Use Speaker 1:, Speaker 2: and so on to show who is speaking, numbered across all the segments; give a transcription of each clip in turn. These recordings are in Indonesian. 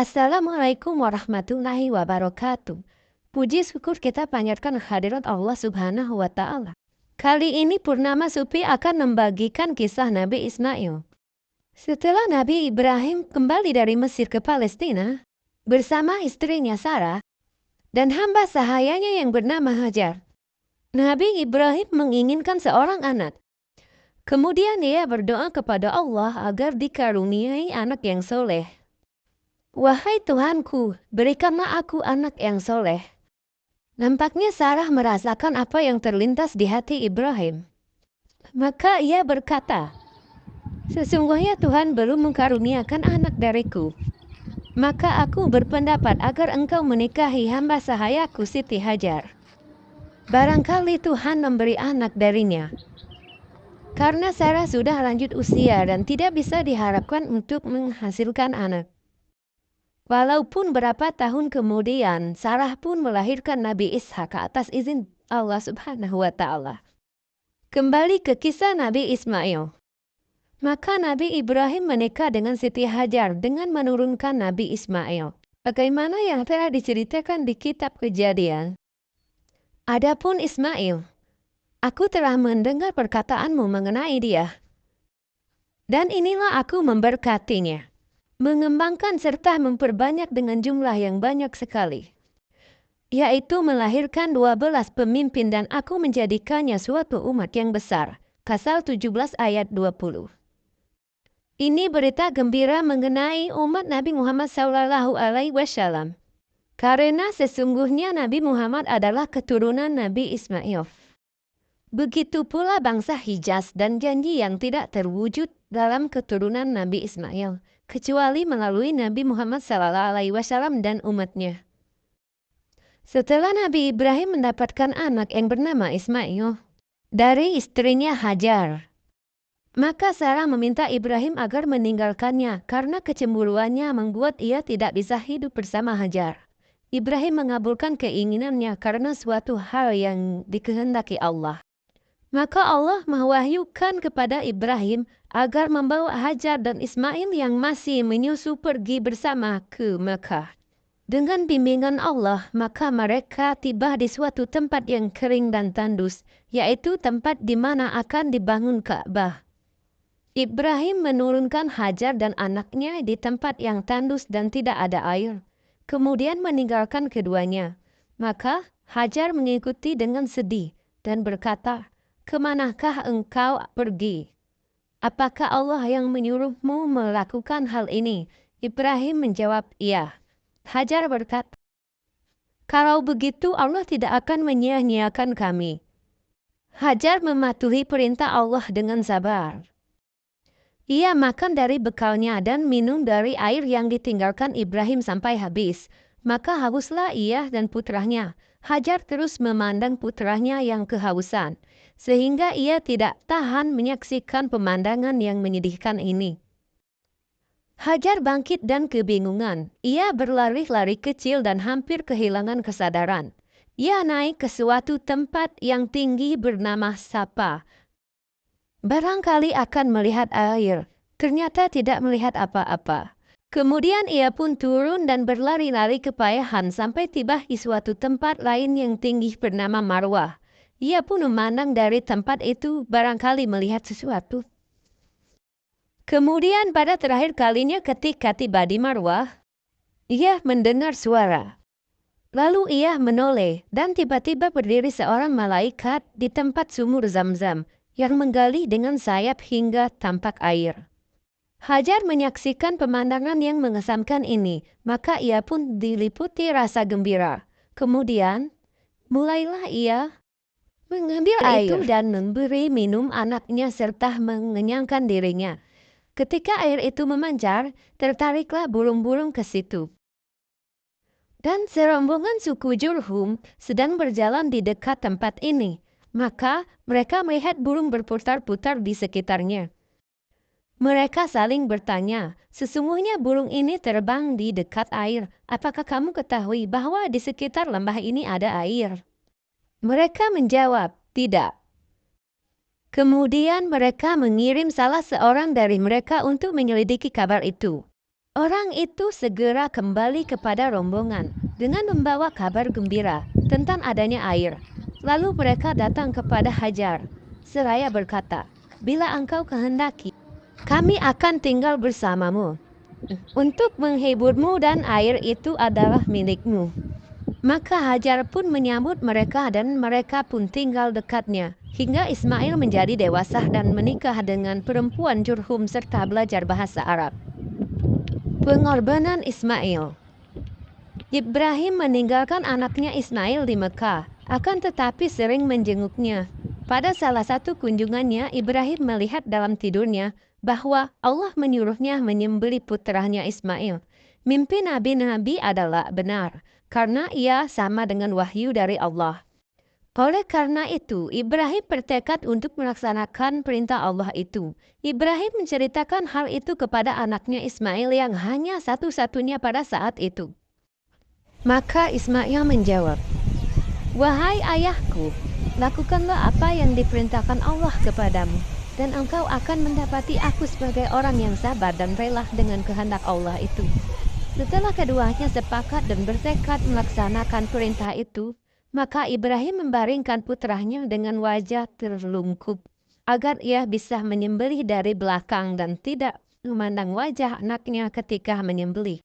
Speaker 1: Assalamualaikum warahmatullahi wabarakatuh. Puji syukur kita panjatkan hadirat Allah Subhanahu wa Ta'ala. Kali ini Purnama Supi akan membagikan kisah Nabi Ismail. Setelah Nabi Ibrahim kembali dari Mesir ke Palestina bersama istrinya Sarah dan hamba sahayanya yang bernama Hajar, Nabi Ibrahim menginginkan seorang anak. Kemudian ia berdoa kepada Allah agar dikaruniai anak yang soleh. Wahai Tuhanku, berikanlah aku anak yang soleh. Nampaknya Sarah merasakan apa yang terlintas di hati Ibrahim. Maka ia berkata, sesungguhnya Tuhan belum mengkaruniakan anak dariku. Maka aku berpendapat agar engkau menikahi hamba sahayaku Siti Hajar. Barangkali Tuhan memberi anak darinya. Karena Sarah sudah lanjut usia dan tidak bisa diharapkan untuk menghasilkan anak. Walaupun berapa tahun kemudian, Sarah pun melahirkan Nabi Ishak atas izin Allah Subhanahu wa Ta'ala. Kembali ke kisah Nabi Ismail. Maka Nabi Ibrahim menikah dengan Siti Hajar dengan menurunkan Nabi Ismail. Bagaimana yang telah diceritakan di kitab Kejadian. Adapun Ismail, aku telah mendengar perkataanmu mengenai dia. Dan inilah aku memberkatinya, mengembangkan serta memperbanyak dengan jumlah yang banyak sekali, yaitu melahirkan 12 pemimpin dan aku menjadikannya suatu umat yang besar. Kasal 17 ayat 20. Ini berita gembira mengenai umat Nabi Muhammad SAW. Karena sesungguhnya Nabi Muhammad adalah keturunan Nabi Ismail. Begitu pula bangsa Hijaz dan janji yang tidak terwujud dalam keturunan Nabi Ismail, kecuali melalui Nabi Muhammad SAW dan umatnya. Setelah Nabi Ibrahim mendapatkan anak yang bernama Ismail dari istrinya Hajar, maka Sarah meminta Ibrahim agar meninggalkannya karena kecemburuannya membuat ia tidak bisa hidup bersama Hajar. Ibrahim mengabulkan keinginannya karena suatu hal yang dikehendaki Allah. Maka Allah mewahyukan kepada Ibrahim agar membawa Hajar dan Ismail yang masih menyusu pergi bersama ke Mekah. Dengan bimbingan Allah, maka mereka tiba di suatu tempat yang kering dan tandus, yaitu tempat di mana akan dibangun Ka'bah. Ibrahim menurunkan Hajar dan anaknya di tempat yang tandus dan tidak ada air, kemudian meninggalkan keduanya. Maka Hajar mengikuti dengan sedih dan berkata, "Kemanakah engkau pergi? Apakah Allah yang menyuruhmu melakukan hal ini?" Ibrahim menjawab, "Iya." Hajar berkata, "Kalau begitu Allah tidak akan menyia-nyiakan kami." Hajar mematuhi perintah Allah dengan sabar. Ia makan dari bekalnya dan minum dari air yang ditinggalkan Ibrahim sampai habis. Maka hauslah ia dan putranya. Hajar terus memandang putranya yang kehausan, sehingga ia tidak tahan menyaksikan pemandangan yang menyedihkan ini. Hajar bangkit dan kebingungan. Ia berlari-lari kecil dan hampir kehilangan kesadaran. Ia naik ke suatu tempat yang tinggi bernama Sapa. Barangkali akan melihat air. Ternyata tidak melihat apa-apa. Kemudian ia pun turun dan berlari-lari kepayahan sampai tiba di suatu tempat lain yang tinggi bernama Marwah. Ia pun memandang dari tempat itu, barangkali melihat sesuatu. Kemudian pada terakhir kalinya ketika tiba di Marwah, ia mendengar suara. Lalu ia menoleh dan tiba-tiba berdiri seorang malaikat di tempat sumur Zam-Zam yang menggali dengan sayap hingga tampak air. Hajar menyaksikan pemandangan yang mengesankan ini, maka ia pun diliputi rasa gembira. Kemudian, mulailah ia mengambil air itu dan memberi minum anaknya serta mengenyangkan dirinya. Ketika air itu memancar, tertariklah burung-burung ke situ. Dan serombongan suku Jurhum sedang berjalan di dekat tempat ini. Maka mereka melihat burung berputar-putar di sekitarnya. Mereka saling bertanya, "Sesungguhnya burung ini terbang di dekat air. Apakah kamu ketahui bahwa di sekitar lembah ini ada air?" Mereka menjawab, "Tidak." Kemudian mereka mengirim salah seorang dari mereka untuk menyelidiki kabar itu. Orang itu segera kembali kepada rombongan dengan membawa kabar gembira tentang adanya air. Lalu mereka datang kepada Hajar, seraya berkata, "Bila engkau kehendaki, kami akan tinggal bersamamu untuk menghiburmu dan air itu adalah milikmu." Maka Hajar pun menyambut mereka dan mereka pun tinggal dekatnya, hingga Ismail menjadi dewasa dan menikah dengan perempuan Jurhum serta belajar bahasa Arab. Pengorbanan Ismail. Ibrahim meninggalkan anaknya Ismail di Mekah, akan tetapi sering menjenguknya. Pada salah satu kunjungannya, Ibrahim melihat dalam tidurnya bahwa Allah menyuruhnya menyembelih putranya Ismail. Mimpi nabi-nabi adalah benar, karena ia sama dengan wahyu dari Allah. Oleh karena itu, Ibrahim bertekad untuk melaksanakan perintah Allah itu. Ibrahim menceritakan hal itu kepada anaknya Ismail yang hanya satu-satunya pada saat itu. Maka Ismail menjawab, "Wahai ayahku, lakukanlah apa yang diperintahkan Allah kepadamu, dan engkau akan mendapati aku sebagai orang yang sabar dan rela dengan kehendak Allah itu." Setelah keduanya sepakat dan bertekad melaksanakan perintah itu, maka Ibrahim membaringkan putranya dengan wajah terlungkup, agar ia bisa menyembelih dari belakang dan tidak memandang wajah anaknya ketika menyembelih.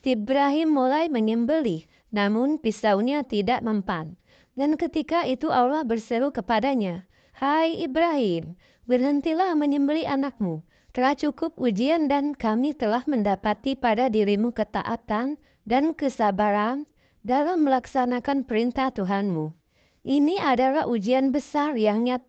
Speaker 1: Ibrahim mulai menyembelih, namun pisaunya tidak mempan. Dan ketika itu Allah berseru kepadanya, "Hai Ibrahim, berhentilah menyembelih anakmu. Telah cukup ujian dan kami telah mendapati pada dirimu ketaatan dan kesabaran dalam melaksanakan perintah Tuhanmu. Ini adalah ujian besar yang nyata."